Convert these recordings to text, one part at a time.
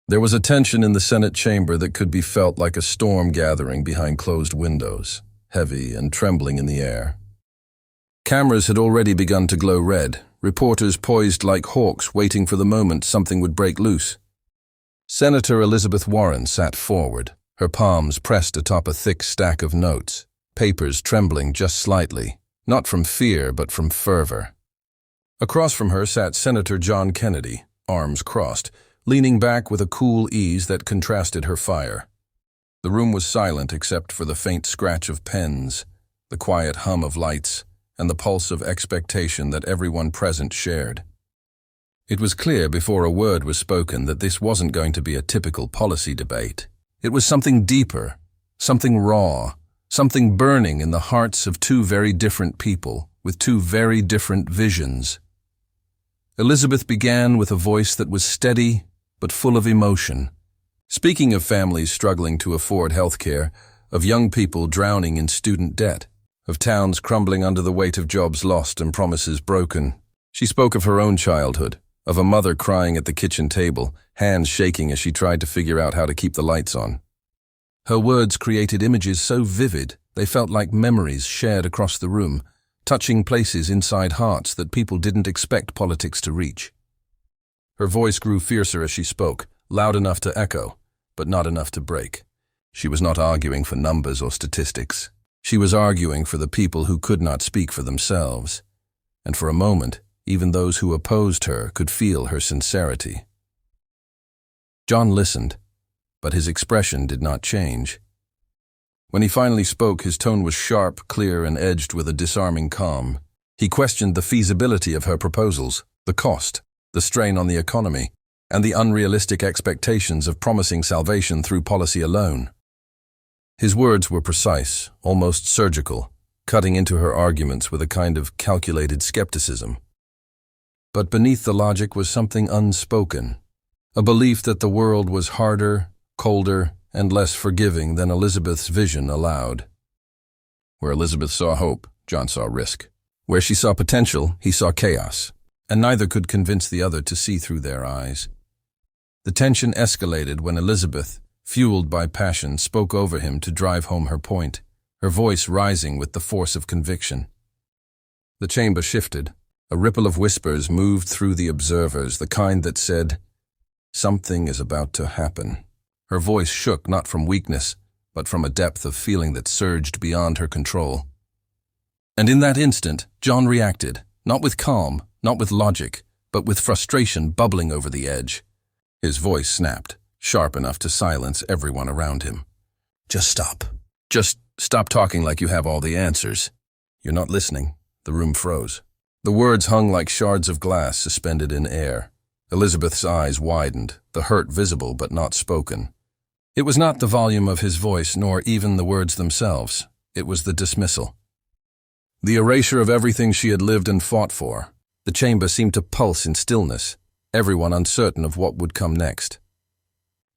There was a tension in the Senate chamber that could be felt like a storm gathering behind closed windows, heavy and trembling in the air. Cameras had already begun to glow red, reporters poised like hawks waiting for the moment something would break loose. Senator Elizabeth Warren sat forward, her palms pressed atop a thick stack of notes, papers trembling just slightly, not from fear but from fervor. Across from her sat Senator John Kennedy, arms crossed, leaning back with a cool ease that contrasted her fire. The room was silent except for the faint scratch of pens, the quiet hum of lights, and the pulse of expectation that everyone present shared. It was clear before a word was spoken that this wasn't going to be a typical policy debate. It was something deeper, something raw, something burning in the hearts of two very different people, with two very different visions. Elizabeth began with a voice that was steady but full of emotion, speaking of families struggling to afford health care, of young people drowning in student debt, of towns crumbling under the weight of jobs lost and promises broken. She spoke of her own childhood, of a mother crying at the kitchen table, hands shaking as she tried to figure out how to keep the lights on. Her words created images so vivid they felt like memories shared across the room, touching places inside hearts that people didn't expect politics to reach. Her voice grew fiercer as she spoke, loud enough to echo, but not enough to break. She was not arguing for numbers or statistics. She was arguing for the people who could not speak for themselves. And for a moment, even those who opposed her could feel her sincerity. John listened, but his expression did not change. When he finally spoke, his tone was sharp, clear, and edged with a disarming calm. He questioned the feasibility of her proposals, the cost, the strain on the economy, and the unrealistic expectations of promising salvation through policy alone. His words were precise, almost surgical, cutting into her arguments with a kind of calculated skepticism. But beneath the logic was something unspoken, a belief that the world was harder, colder, and less forgiving than Elizabeth's vision allowed. Where Elizabeth saw hope, John saw risk. Where she saw potential, he saw chaos, and neither could convince the other to see through their eyes. The tension escalated when Elizabeth, fueled by passion, spoke over him to drive home her point, her voice rising with the force of conviction. The chamber shifted. A ripple of whispers moved through the observers, the kind that said, "Something is about to happen." Her voice shook not from weakness, but from a depth of feeling that surged beyond her control. And in that instant, John reacted, not with calm, not with logic, but with frustration bubbling over the edge. His voice snapped, sharp enough to silence everyone around him. "Just stop. Just stop talking like you have all the answers." "You're not listening." The room froze. The words hung like shards of glass suspended in air. Elizabeth's eyes widened, the hurt visible but not spoken. It was not the volume of his voice, nor even the words themselves. It was the dismissal. The erasure of everything she had lived and fought for. The chamber seemed to pulse in stillness, everyone uncertain of what would come next.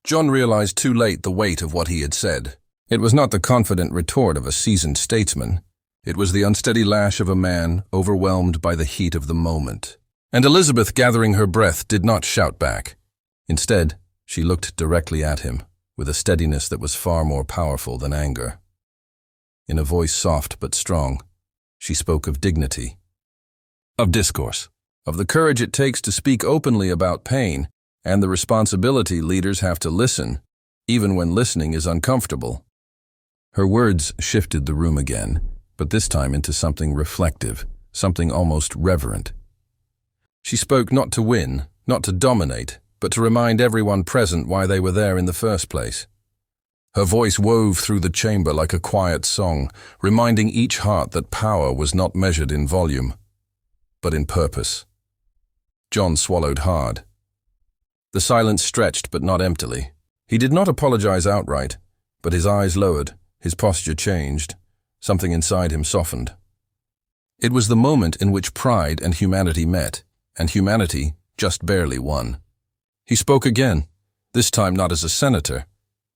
John realized too late the weight of what he had said. It was not the confident retort of a seasoned statesman. It was the unsteady lash of a man overwhelmed by the heat of the moment. And Elizabeth, gathering her breath, did not shout back. Instead, she looked directly at him, with a steadiness that was far more powerful than anger. In a voice soft but strong, she spoke of dignity, of discourse, of the courage it takes to speak openly about pain, and the responsibility leaders have to listen, even when listening is uncomfortable. Her words shifted the room again, but this time into something reflective, something almost reverent. She spoke not to win, not to dominate, but to remind everyone present why they were there in the first place. Her voice wove through the chamber like a quiet song, reminding each heart that power was not measured in volume, but in purpose. John swallowed hard. The silence stretched, but not emptily. He did not apologize outright, but his eyes lowered, his posture changed. Something inside him softened. It was the moment in which pride and humanity met, and humanity just barely won. He spoke again, this time not as a senator,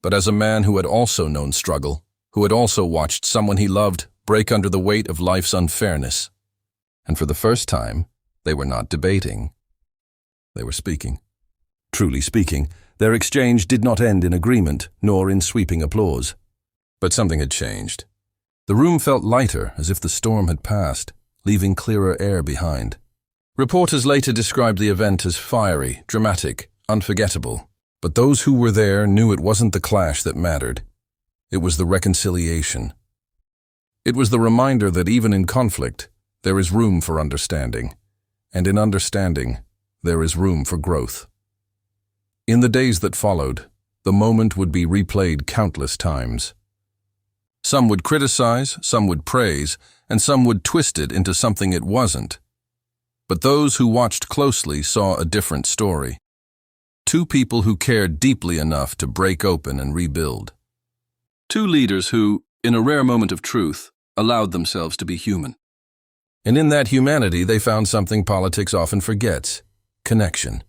but as a man who had also known struggle, who had also watched someone he loved break under the weight of life's unfairness. And for the first time, they were not debating. They were speaking. Truly speaking, Their exchange did not end in agreement, nor in sweeping applause. But something had changed. The room felt lighter, as if the storm had passed, leaving clearer air behind. Reporters later described the event as fiery, dramatic, unforgettable. But those who were there knew it wasn't the clash that mattered. It was the reconciliation. It was the reminder that even in conflict, there is room for understanding. And in understanding, there is room for growth. In the days that followed, the moment would be replayed countless times. Some would criticize, some would praise, and some would twist it into something it wasn't. But those who watched closely saw a different story. Two people who cared deeply enough to break open and rebuild. Two leaders who, in a rare moment of truth, allowed themselves to be human. And in that humanity they found something politics often forgets: connection.